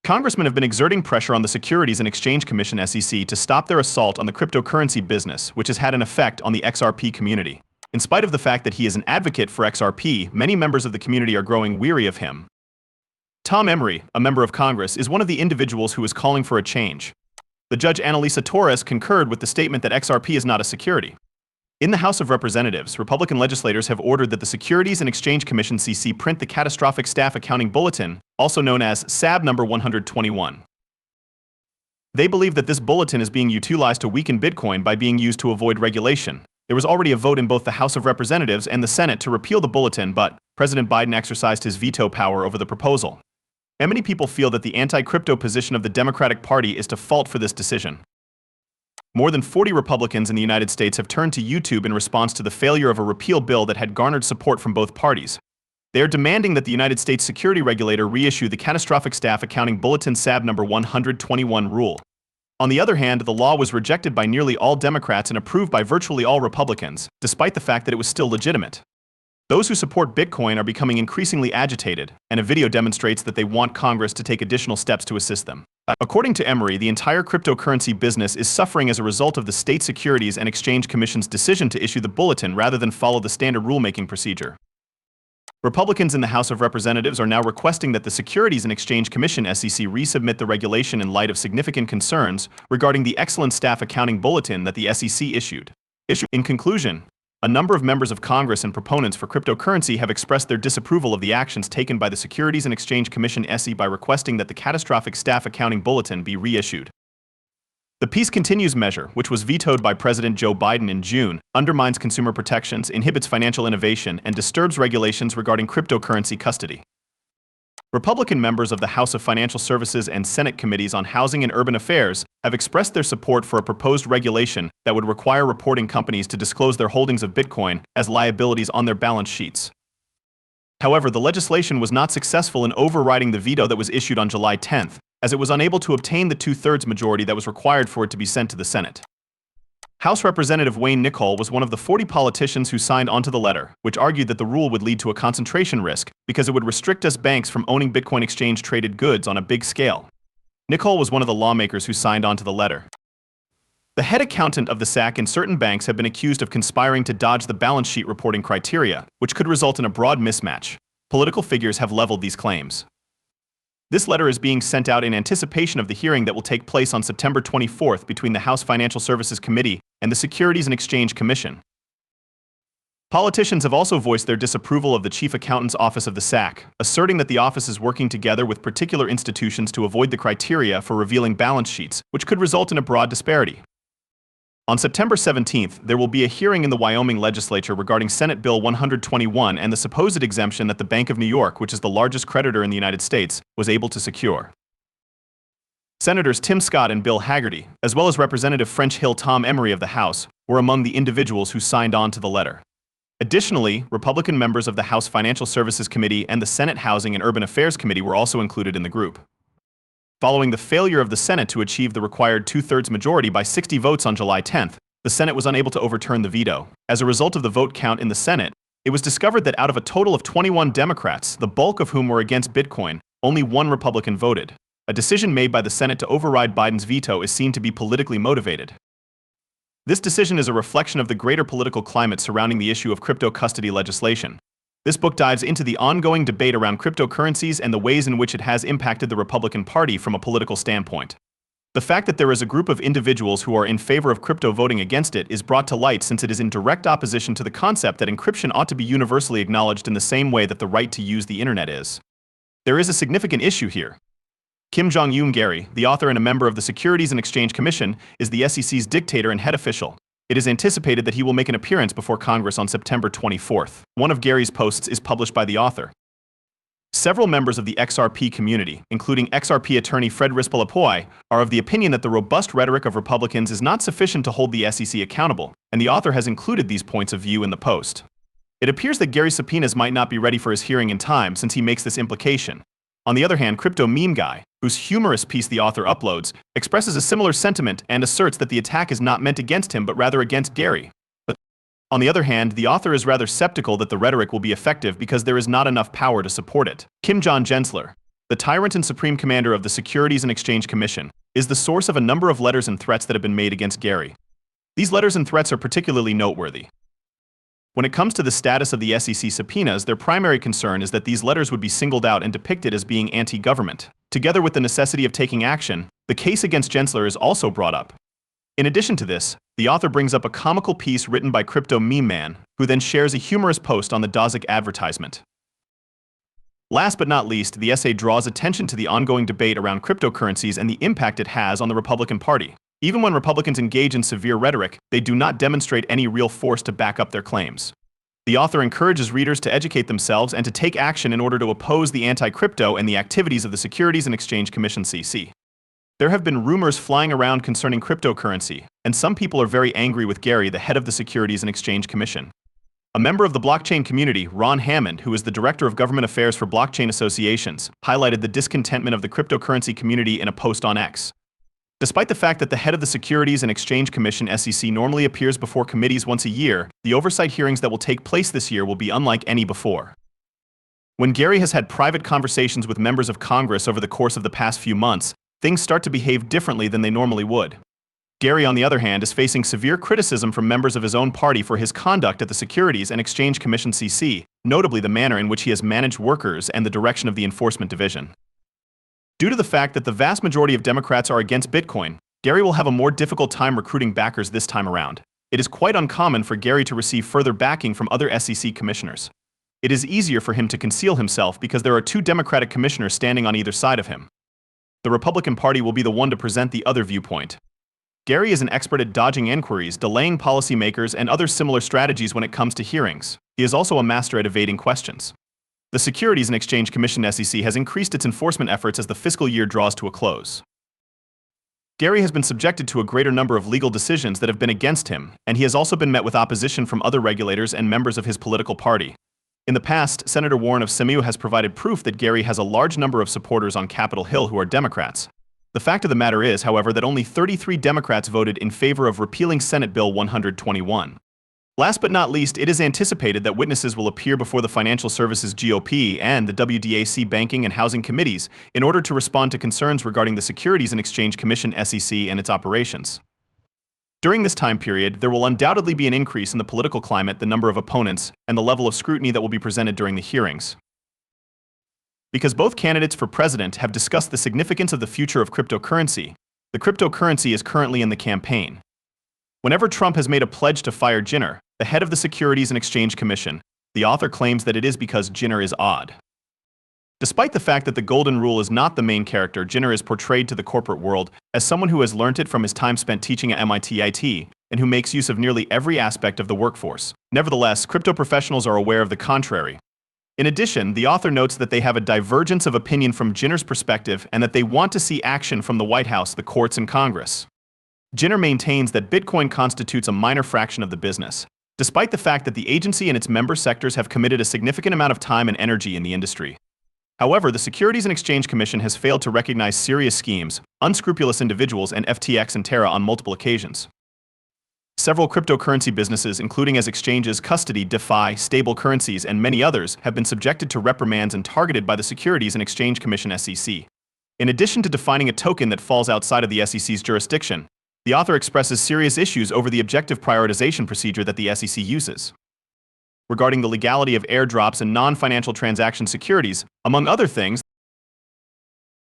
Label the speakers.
Speaker 1: Congressmen have been exerting pressure on the Securities and Exchange Commission (SEC) to stop their assault on the cryptocurrency business, which has had an effect on the XRP community. In spite of the fact that he is an advocate for XRP, many members of the community are growing weary of him. Tom Emery, a member of Congress, is one of the individuals who is calling for a change. The Judge Annalisa Torres concurred with the statement that XRP is not a security. In the House of Representatives, Republican legislators have ordered that the Securities and Exchange Commission (SEC) print the Catastrophic Staff Accounting Bulletin, also known as SAB number 121. They believe that this bulletin is being utilized to weaken Bitcoin by being used to avoid regulation. There was already a vote in both the House of Representatives and the Senate to repeal the bulletin, but President Biden exercised his veto power over the proposal. Many people feel that the anti-crypto position of the Democratic Party is to fault for this decision. More than 40 Republicans in the United States have turned to YouTube in response to the failure of a repeal bill that had garnered support from both parties. They are demanding that the United States security regulator reissue the Catastrophic Staff Accounting Bulletin SAB number 121 rule. On the other hand, the law was rejected by nearly all Democrats and approved by virtually all Republicans, despite the fact that it was still legitimate. Those who support Bitcoin are becoming increasingly agitated, and a video demonstrates that they want Congress to take additional steps to assist them. According to Emery, the entire cryptocurrency business is suffering as a result of the State Securities and Exchange Commission's decision to issue the bulletin rather than follow the standard rulemaking procedure. Republicans in the House of Representatives are now requesting that the Securities and Exchange Commission (SEC) resubmit the regulation in light of significant concerns regarding the excellent staff accounting bulletin that the SEC issued. In conclusion, a number of members of Congress and proponents for cryptocurrency have expressed their disapproval of the actions taken by the Securities and Exchange Commission (SEC) by requesting that the Catastrophic Staff Accounting Bulletin be reissued. The Peace Continues measure, which was vetoed by President Joe Biden in June, undermines consumer protections, inhibits financial innovation, and disturbs regulations regarding cryptocurrency custody. Republican members of the House of Financial Services and Senate Committees on Housing and Urban Affairs have expressed their support for a proposed regulation that would require reporting companies to disclose their holdings of Bitcoin as liabilities on their balance sheets. However, the legislation was not successful in overriding the veto that was issued on July 10th, as it was unable to obtain the two-thirds majority that was required for it to be sent to the Senate. House Representative Wayne Nicole was one of the 40 politicians who signed onto the letter, which argued that the rule would lead to a concentration risk because it would restrict us banks from owning Bitcoin exchange-traded goods on a big scale. Nicole was one of the lawmakers who signed onto the letter. The head accountant of the SEC and certain banks have been accused of conspiring to dodge the balance sheet reporting criteria, which could result in a broad mismatch. Political figures have leveled these claims. This letter is being sent out in anticipation of the hearing that will take place on September 24th between the House Financial Services Committee and the Securities and Exchange Commission. Politicians have also voiced their disapproval of the Chief Accountant's Office of the SEC, asserting that the office is working together with particular institutions to avoid the criteria for revealing balance sheets, which could result in a broad disparity. On September 17th, there will be a hearing in the Wyoming legislature regarding Senate Bill 121 and the supposed exemption that the Bank of New York, which is the largest creditor in the United States, was able to secure. Senators Tim Scott and Bill Hagerty, as well as Representative French Hill Tom Emery of the House, were among the individuals who signed on to the letter. Additionally, Republican members of the House Financial Services Committee and the Senate Housing and Urban Affairs Committee were also included in the group. Following the failure of the Senate to achieve the required two-thirds majority by 60 votes on July 10th, the Senate was unable to overturn the veto. As a result of the vote count in the Senate, it was discovered that out of a total of 21 Democrats, the bulk of whom were against Bitcoin, only one Republican voted. A decision made by the Senate to override Biden's veto is seen to be politically motivated. This decision is a reflection of the greater political climate surrounding the issue of crypto custody legislation. This book dives into the ongoing debate around cryptocurrencies and the ways in which it has impacted the Republican Party from a political standpoint. The fact that there is a group of individuals who are in favor of crypto voting against it is brought to light since it is in direct opposition to the concept that encryption ought to be universally acknowledged in the same way that the right to use the internet is. There is a significant issue here. Kim Jong-un Gary, the author and a member of the Securities and Exchange Commission, is the SEC's dictator and head official. It is anticipated that he will make an appearance before Congress on September 24th. One of Gary's posts is published by the author. Several members of the XRP community, including XRP attorney Fred Rispolapoy, are of the opinion that the robust rhetoric of Republicans is not sufficient to hold the SEC accountable, and the author has included these points of view in the post. It appears that Gary's subpoenas might not be ready for his hearing in time since he makes this implication. On the other hand, Crypto Meme Guy, whose humorous piece the author uploads, expresses a similar sentiment and asserts that the attack is not meant against him but rather against Gary. On the other hand, the author is rather skeptical that the rhetoric will be effective because there is not enough power to support it. Kim John Gensler, the tyrant and supreme commander of the Securities and Exchange Commission, is the source of a number of letters and threats that have been made against Gary. These letters and threats are particularly noteworthy. When it comes to the status of the SEC subpoenas, their primary concern is that these letters would be singled out and depicted as being anti-government. Together with the necessity of taking action, the case against Gensler is also brought up. In addition to this, the author brings up a comical piece written by Crypto Meme Man, who then shares a humorous post on the Dozic advertisement. Last but not least, the essay draws attention to the ongoing debate around cryptocurrencies and the impact it has on the Republican Party. Even when Republicans engage in severe rhetoric, they do not demonstrate any real force to back up their claims. The author encourages readers to educate themselves and to take action in order to oppose the anti-crypto and the activities of the Securities and Exchange Commission (SEC). There have been rumors flying around concerning cryptocurrency, and some people are very angry with Gary, the head of the Securities and Exchange Commission. A member of the blockchain community, Ron Hammond, who is the Director of Government Affairs for Blockchain Associations, highlighted the discontentment of the cryptocurrency community in a post on X. Despite the fact that the head of the Securities and Exchange Commission (SEC) normally appears before committees once a year, the oversight hearings that will take place this year will be unlike any before. When Gary has had private conversations with members of Congress over the course of the past few months, things start to behave differently than they normally would. Gary, on the other hand, is facing severe criticism from members of his own party for his conduct at the Securities and Exchange Commission (SEC), notably the manner in which he has managed workers and the direction of the Enforcement Division. Due to the fact that the vast majority of Democrats are against Bitcoin, Gary will have a more difficult time recruiting backers this time around. It is quite uncommon for Gary to receive further backing from other SEC commissioners. It is easier for him to conceal himself because there are two Democratic commissioners standing on either side of him. The Republican Party will be the one to present the other viewpoint. Gary is an expert at dodging inquiries, delaying policymakers, and other similar strategies when it comes to hearings. He is also a master at evading questions. The Securities and Exchange Commission (SEC) has increased its enforcement efforts as the fiscal year draws to a close. Gary has been subjected to a greater number of legal decisions that have been against him, and he has also been met with opposition from other regulators and members of his political party. In the past, Senator Warren of Simiu has provided proof that Gary has a large number of supporters on Capitol Hill who are Democrats. The fact of the matter is, however, that only 33 Democrats voted in favor of repealing Senate Bill 121. Last but not least, it is anticipated that witnesses will appear before the Financial Services GOP and the WDAC Banking and Housing Committees in order to respond to concerns regarding the Securities and Exchange Commission (SEC) and its operations. During this time period, there will undoubtedly be an increase in the political climate, the number of opponents, and the level of scrutiny that will be presented during the hearings. Because both candidates for president have discussed the significance of the future of cryptocurrency, the cryptocurrency is currently in the campaign. Whenever Trump has made a pledge to fire Gensler, the head of the Securities and Exchange Commission, the author claims that it is because Gensler is odd. Despite the fact that the Golden Rule is not the main character, Gensler is portrayed to the corporate world as someone who has learnt it from his time spent teaching at MIT IT and who makes use of nearly every aspect of the workforce. Nevertheless, crypto professionals are aware of the contrary. In addition, the author notes that they have a divergence of opinion from Gensler's perspective and that they want to see action from the White House, the courts, and Congress. Gensler maintains that Bitcoin constitutes a minor fraction of the business, despite the fact that the agency and its member sectors have committed a significant amount of time and energy in the industry. However, the Securities and Exchange Commission has failed to recognize serious schemes, unscrupulous individuals, and FTX and Terra on multiple occasions. Several cryptocurrency businesses, including as exchanges, custody, DeFi, stable currencies, and many others, have been subjected to reprimands and targeted by the Securities and Exchange Commission (SEC). In addition to defining a token that falls outside of the SEC's jurisdiction, the author expresses serious issues over the objective prioritization procedure that the SEC uses. Regarding the legality of airdrops and non-financial transaction securities, among other things,